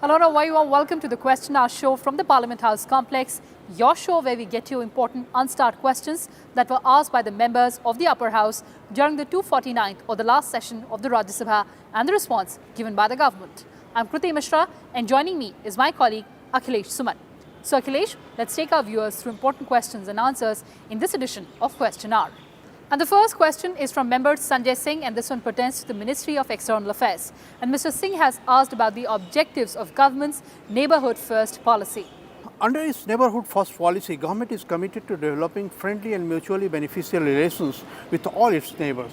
Hello, very warm welcome to the Question Hour show from the Parliament House complex, your show where we get you important unstart questions that were asked by the members of the upper house during the 249th or the last session of the Rajya Sabha and the response given by the government. I'm Kriti Mishra and joining me is my colleague Akhilesh Suman. So Akhilesh, let's take our viewers through important questions and answers in this edition of Question Hour. And the first question is from member Sanjay Singh, and this one pertains to the Ministry of External Affairs. And Mr. Singh has asked about the objectives of government's Neighbourhood First policy. Under its Neighbourhood First policy, government is committed to developing friendly and mutually beneficial relations with all its neighbours.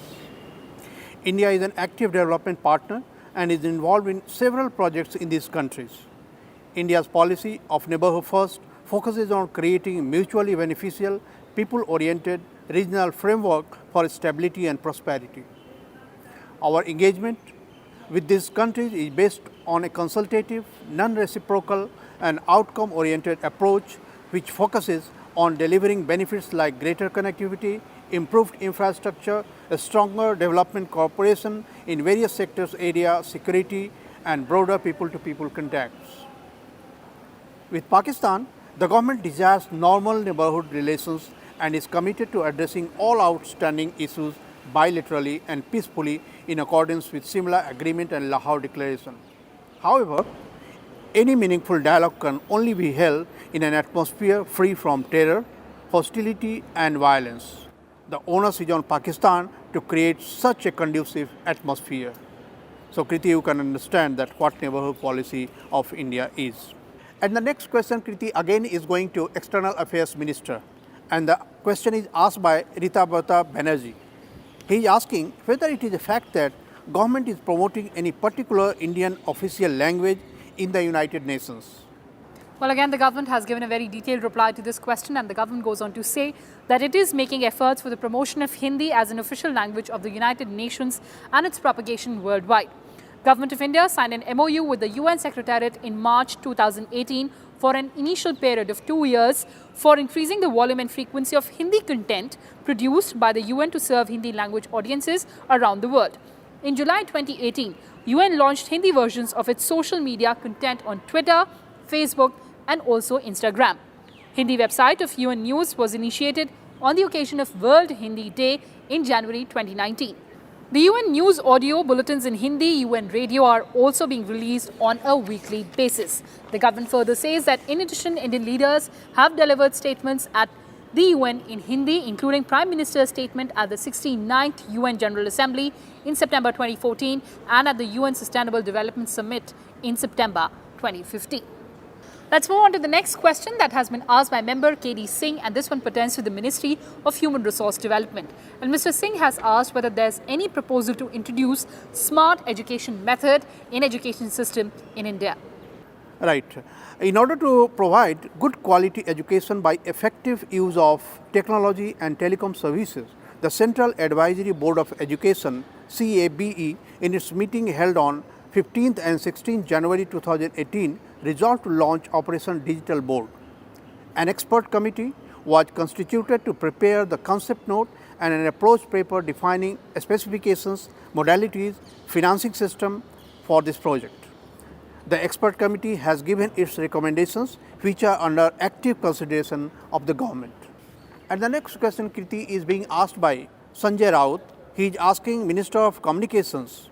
India is an active development partner and is involved in several projects in these countries. India's policy of Neighbourhood First focuses on creating mutually beneficial, people-oriented regional framework for stability and prosperity. Our engagement with these countries is based on a consultative, non-reciprocal and outcome-oriented approach which focuses on delivering benefits like greater connectivity, improved infrastructure, a stronger development cooperation in various sectors area, security and broader people-to-people contacts. With Pakistan, the government desires normal neighbourhood relations and is committed to addressing all outstanding issues bilaterally and peacefully in accordance with similar agreement and Lahore Declaration. However, any meaningful dialogue can only be held in an atmosphere free from terror, hostility and violence. The onus is on Pakistan to create such a conducive atmosphere. So Kriti, you can understand that what neighbourhood policy of India is. And the next question, Kriti, again is going to External Affairs Minister. And the question is asked by Rita Banerjee. He is asking whether it is a fact that government is promoting any particular Indian official language in the United Nations. Well, again, the government has given a very detailed reply to this question, and the government goes on to say that it is making efforts for the promotion of Hindi as an official language of the United Nations and its propagation worldwide. Government of India signed an MOU with the UN Secretariat in March 2018 for an initial period of 2 years for increasing the volume and frequency of Hindi content produced by the UN to serve Hindi language audiences around the world. In July 2018, UN launched Hindi versions of its social media content on Twitter, Facebook and also Instagram. Hindi website of UN News was initiated on the occasion of World Hindi Day in January 2019. The UN News audio bulletins in Hindi, UN Radio are also being released on a weekly basis. The government further says that in addition, Indian leaders have delivered statements at the UN in Hindi, including Prime Minister's statement at the 69th UN General Assembly in September 2014 and at the UN Sustainable Development Summit in September 2015. Let's move on to the next question that has been asked by member KD Singh, and this one pertains to the Ministry of Human Resource Development. And Mr. Singh has asked whether there's any proposal to introduce smart education method in education system in India. Right. In order to provide good quality education by effective use of technology and telecom services, the Central Advisory Board of Education, CABE, in its meeting held on 15th and 16th January 2018, resolved to launch Operation Digital Board. An expert committee was constituted to prepare the concept note and an approach paper defining specifications, modalities, financing system for this project. The expert committee has given its recommendations, which are under active consideration of the government. And the next question, Kriti, is being asked by Sanjay Raut. He is asking Minister of Communications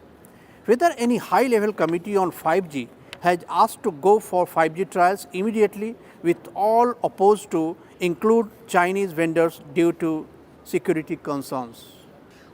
whether any high-level committee on 5G has asked to go for 5G trials immediately, with all opposed to include Chinese vendors due to security concerns.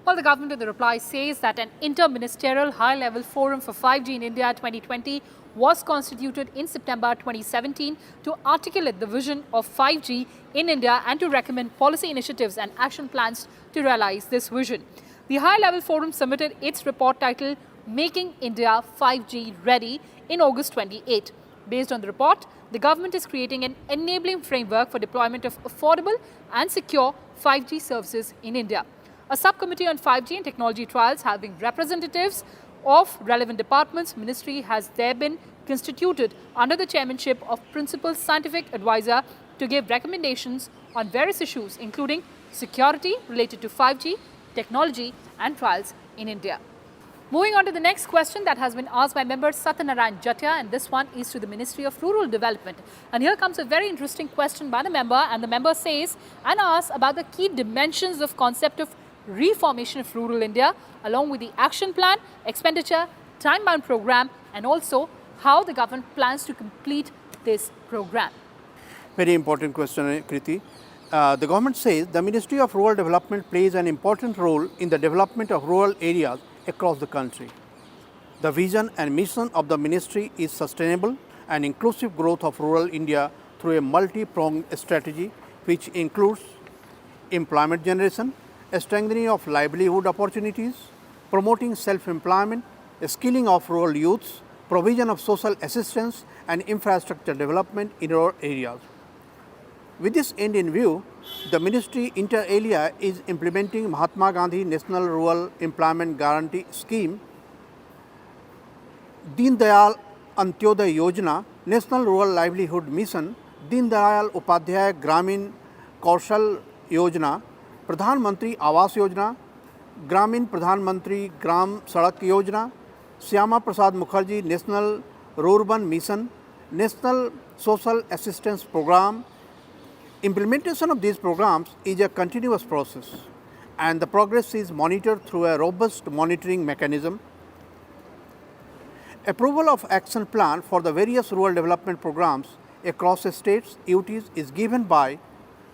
Well, the government in the reply says that an inter-ministerial high-level forum for 5G in India 2020 was constituted in September 2017 to articulate the vision of 5G in India and to recommend policy initiatives and action plans to realize this vision. The high-level forum submitted its report titled Making India 5G Ready in August 28. Based on the report, the government is creating an enabling framework for deployment of affordable and secure 5G services in India. A subcommittee on 5G and technology trials having representatives of relevant departments, ministry has there been constituted under the chairmanship of Principal Scientific Advisor to give recommendations on various issues including security related to 5G, technology and trials in India. Moving on to the next question that has been asked by member Satyanarayan Jatia, and this one is to the Ministry of Rural Development. And here comes a very interesting question by the member, and the member says and asks about the key dimensions of concept of reformation of rural India, along with the action plan, expenditure, time-bound program, and also how the government plans to complete this program. Very important question, Kriti. The government says the Ministry of Rural Development plays an important role in the development of rural areas across the country. The vision and mission of the ministry is sustainable and inclusive growth of rural India through a multi-pronged strategy which includes employment generation, a strengthening of livelihood opportunities, promoting self-employment, skilling of rural youths, provision of social assistance and infrastructure development in rural areas. With this end in view, the ministry inter alia is implementing Mahatma Gandhi National Rural Employment Guarantee Scheme, Deen Dayal Antyodaya Yojana, National Rural Livelihood Mission, Deen Dayal Upadhyay Gramin Kaushal Yojana, Pradhan Mantri Awas Yojana, Gramin Pradhan Mantri Gram Sadak Yojana, Syama Prasad Mukherjee National Rural Mission, National Social Assistance Program. Implementation of these programs is a continuous process and the progress is monitored through a robust monitoring mechanism. Approval of action plan for the various rural development programs across the states UTs is given by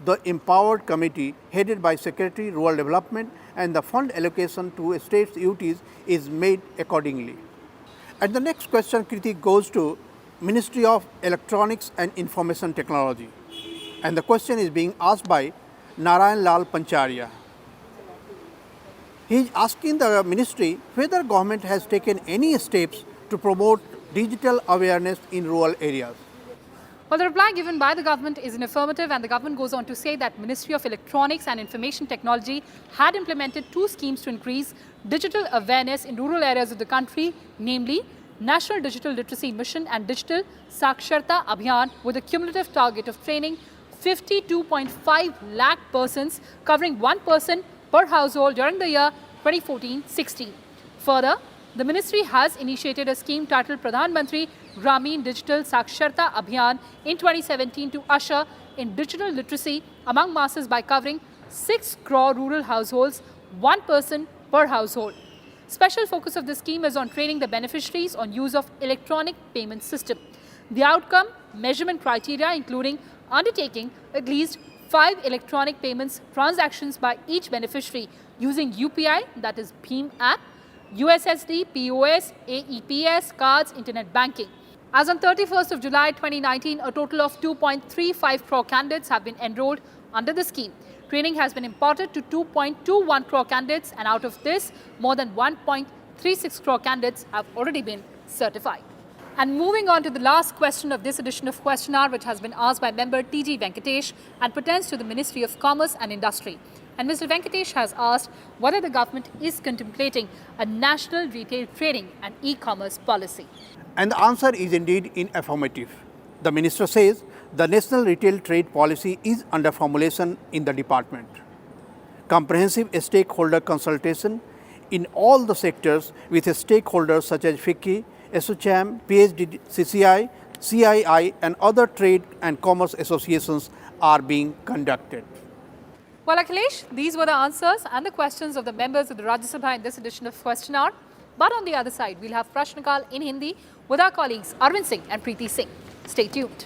the empowered committee headed by Secretary Rural Development, and the fund allocation to states UTs is made accordingly. And the next question, Kriti, goes to Ministry of Electronics and Information Technology. And the question is being asked by Narayan Lal Pancharia. He is asking the ministry whether government has taken any steps to promote digital awareness in rural areas. Well, the reply given by the government is an affirmative, and the government goes on to say that Ministry of Electronics and Information Technology had implemented two schemes to increase digital awareness in rural areas of the country, namely National Digital Literacy Mission and Digital Saksharta Abhiyan, with a cumulative target of training 52.5 lakh persons, covering one person per household during the year 2014-16. Further, the ministry has initiated a scheme titled Pradhan Mantri Gramin Digital Saksharta Abhiyan in 2017 to usher in digital literacy among masses by covering 6 crore rural households, one person per household. Special focus of the scheme is on training the beneficiaries on use of electronic payment system. The outcome measurement criteria including undertaking at least 5 electronic payments transactions by each beneficiary using UPI, that is Bheem app, USSD, POS, AEPS, cards, internet banking. As on 31st of July 2019, a total of 2.35 crore candidates have been enrolled under the scheme. Training has been imparted to 2.21 crore candidates, and out of this, more than 1.36 crore candidates have already been certified. And moving on to the last question of this edition of Question Hour, which has been asked by member T.G. Venkatesh and pertains to the Ministry of Commerce and Industry. And Mr. Venkatesh has asked whether the government is contemplating a national retail trading and e-commerce policy. And the answer is indeed in affirmative. The minister says the national retail trade policy is under formulation in the department. Comprehensive stakeholder consultation in all the sectors with stakeholders such as FICCI, ASSOCHAM, PhD, CCI, CII and other trade and commerce associations are being conducted. Well, Akhilesh, these were the answers and the questions of the members of the Rajya Sabha in this edition of Question Hour. But on the other side, we'll have Prashnakal in Hindi with our colleagues Arvind Singh and Kriti Singh. Stay tuned.